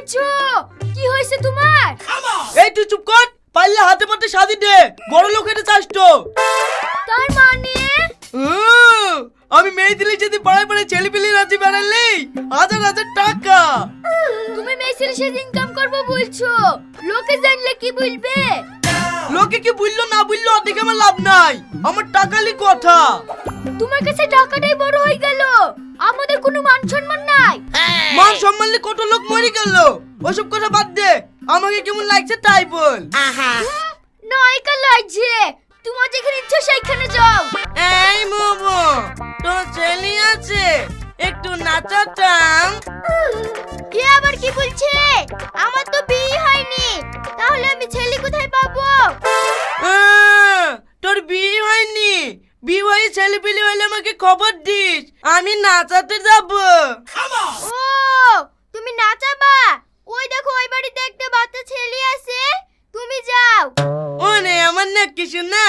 করেছো? কি হয়েছে তোমার? এই তুই চুপ কর, পারলে হাতে পাতে শাদি দে, বড় লোক হতে চাস তো? তার মানে? আমি মেয়ে দিলে যদি পাড়ায় পাড়ায় ছেলে পেলে রাজি বেড়ালি হাজার হাজার টাকা। তুমি মেয়ে ছেলে সাথে ইনকাম করবো বলছো, লোকে জানলে কি বলবে? লোকে কি বললো না বললো ওদিকে আমার লাভ নাই, আমার টাকালি কথা। তোমার কাছে টাকাটাই বড় হয়ে গেল, আমাদের কোনো মান সম্মান নাই। মান সম্মানলে কত লোক মরে গেল, ওসব কথা বাদ দে, আমাকে কেমন লাগছে তাই বল। নায়িকা লাগছে, তোমার যেখানে ইচ্ছা সেইখানে যাও। এই মোমো, তোর ছেলে আছে, একটু নাচাতাম। কে আবার কি বলছে? আমার তো বিয়ে হয়নি, তাহলে আমি ছেলে কোথায় পাবো? তোর বিয়ে হয়নি? বিয়ে হয়ে ছেলে পেলে হলে আমাকে খবর দিস, আমি নাচাতে যাব। ও, তুমি নাচাবা? ওই দেখো ওই বাড়িতে একটা বাচ্চা ছেলে আছে, তুমি যাও। ওরে আমার না কিছু না।